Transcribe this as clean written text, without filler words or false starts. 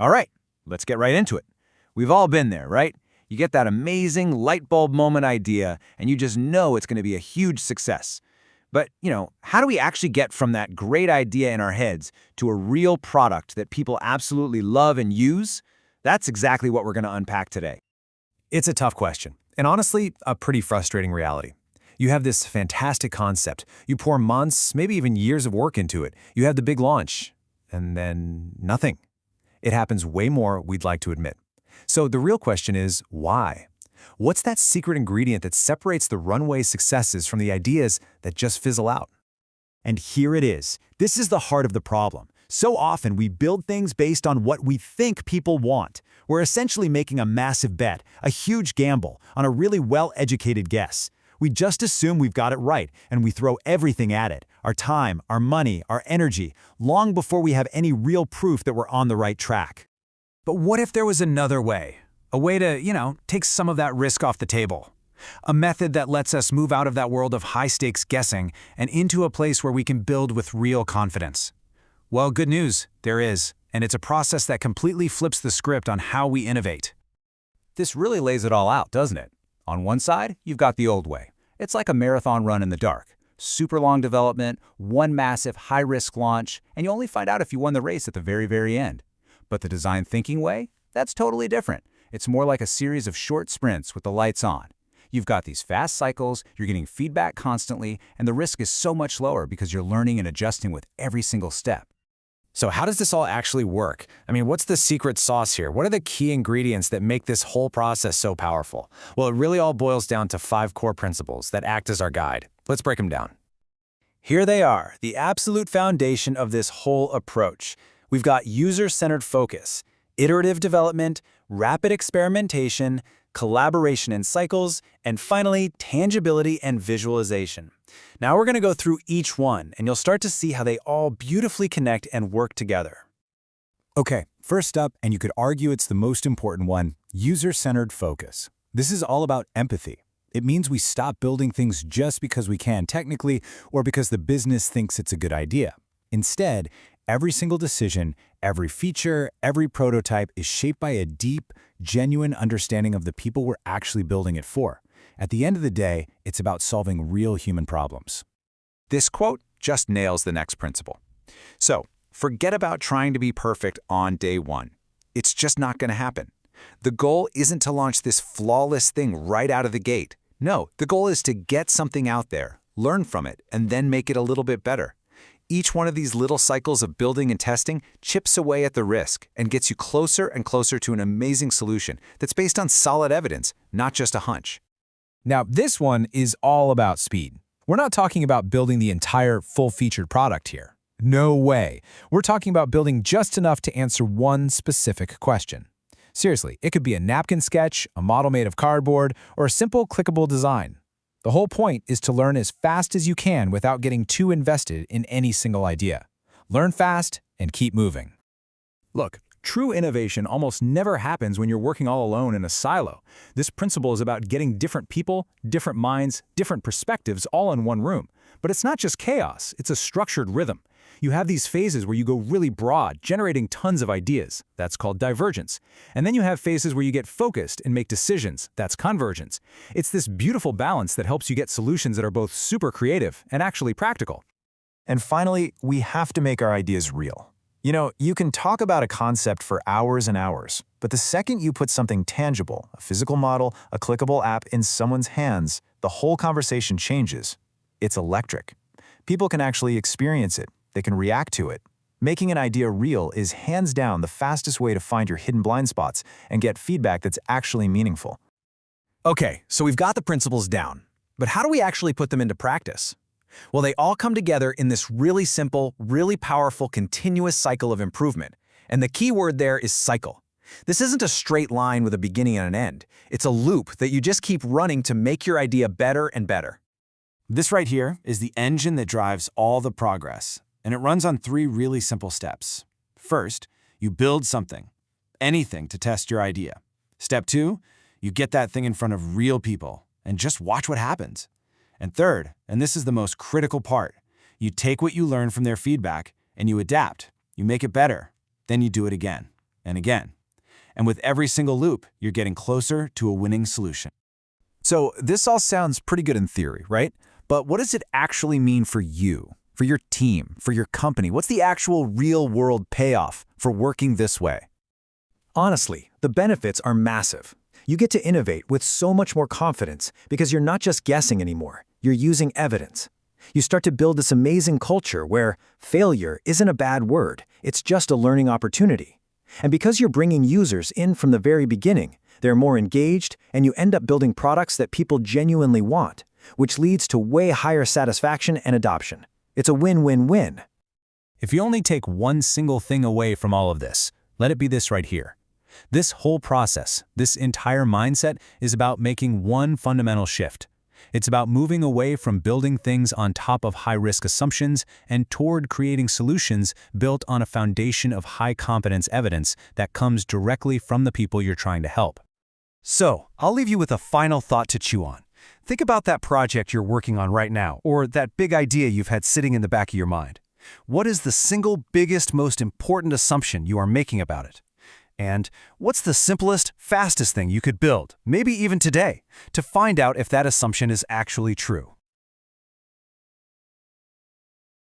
All right, let's get right into it. We've all been there, right? You get that amazing light bulb moment idea, and you just know it's going to be a huge success. But, how do we actually get from that great idea in our heads to a real product that people absolutely love and use? That's exactly what we're going to unpack today. It's a tough question, and honestly, a pretty frustrating reality. You have this fantastic concept. You pour months, maybe even years of work into it. You have the big launch, and then nothing. It happens way more we'd like to admit. So the real question is, why? What's that secret ingredient that separates the runway successes from the ideas that just fizzle out? And here it is. This is the heart of the problem. So often we build things based on what we think people want. We're essentially making a massive bet, a huge gamble, on a really well-educated guess. We just assume we've got it right, and we throw everything at it, our time, our money, our energy, long before we have any real proof that we're on the right track. But what if there was another way? A way to, take some of that risk off the table. A method that lets us move out of that world of high-stakes guessing and into a place where we can build with real confidence. Well, good news, there is, and it's a process that completely flips the script on how we innovate. This really lays it all out, doesn't it? On one side, you've got the old way. It's like a marathon run in the dark. Super long development, one massive high-risk launch, and you only find out if you won the race at the very, very end. But the design thinking way? That's totally different. It's more like a series of short sprints with the lights on. You've got these fast cycles, you're getting feedback constantly, and the risk is so much lower because you're learning and adjusting with every single step. So how does this all actually work? What's the secret sauce here? What are the key ingredients that make this whole process so powerful? Well, it really all boils down to 5 core principles that act as our guide. Let's break them down. Here they are, the absolute foundation of this whole approach. We've got user-centered focus, iterative development, rapid experimentation, collaboration in cycles, and finally, tangibility and visualization. Now we're going to go through each one, and you'll start to see how they all beautifully connect and work together. Okay, first up, and you could argue it's the most important one, user-centered focus. This is all about empathy. It means we stop building things just because we can technically or because the business thinks it's a good idea. Instead, every single decision, every feature, every prototype is shaped by a deep, genuine understanding of the people we're actually building it for. At the end of the day, it's about solving real human problems. This quote just nails the next principle. So, forget about trying to be perfect on day one. It's just not going to happen. The goal isn't to launch this flawless thing right out of the gate. No, the goal is to get something out there, learn from it, and then make it a little bit better. Each one of these little cycles of building and testing chips away at the risk and gets you closer and closer to an amazing solution that's based on solid evidence, not just a hunch. Now, this one is all about speed. We're not talking about building the entire full-featured product here. No way. We're talking about building just enough to answer one specific question. Seriously, it could be a napkin sketch, a model made of cardboard, or a simple clickable design. The whole point is to learn as fast as you can without getting too invested in any single idea. Learn fast and keep moving. Look, true innovation almost never happens when you're working all alone in a silo. This principle is about getting different people, different minds, different perspectives all in one room. But it's not just chaos, it's a structured rhythm. You have these phases where you go really broad, generating tons of ideas. That's called divergence. And then you have phases where you get focused and make decisions. That's convergence. It's this beautiful balance that helps you get solutions that are both super creative and actually practical. And finally, we have to make our ideas real. You can talk about a concept for hours and hours, but the second you put something tangible, a physical model, a clickable app in someone's hands, the whole conversation changes. It's electric. People can actually experience it. They can react to it. Making an idea real is hands down the fastest way to find your hidden blind spots and get feedback that's actually meaningful. Okay, so we've got the principles down, but how do we actually put them into practice? Well, they all come together in this really simple, really powerful, continuous cycle of improvement. And the key word there is cycle. This isn't a straight line with a beginning and an end. It's a loop that you just keep running to make your idea better and better. This right here is the engine that drives all the progress. And it runs on 3 really simple steps. First, you build something, anything to test your idea. Step 2, you get that thing in front of real people and just watch what happens. And third, and this is the most critical part, you take what you learn from their feedback and you adapt. You make it better. Then you do it again. and again. And with every single loop, you're getting closer to a winning solution. So this all sounds pretty good in theory, right? But what does it actually mean for you, for your team, for your company? What's the actual real-world payoff for working this way? Honestly, the benefits are massive. You get to innovate with so much more confidence because you're not just guessing anymore, you're using evidence. You start to build this amazing culture where failure isn't a bad word, it's just a learning opportunity. And because you're bringing users in from the very beginning, they're more engaged and you end up building products that people genuinely want, which leads to way higher satisfaction and adoption. It's a win-win-win. If you only take one single thing away from all of this, let it be this right here. This whole process, this entire mindset is about making one fundamental shift. It's about moving away from building things on top of high-risk assumptions and toward creating solutions built on a foundation of high-confidence evidence that comes directly from the people you're trying to help. So, I'll leave you with a final thought to chew on. Think about that project you're working on right now, or that big idea you've had sitting in the back of your mind. What is the single biggest, most important assumption you are making about it? And what's the simplest, fastest thing you could build, maybe even today, to find out if that assumption is actually true?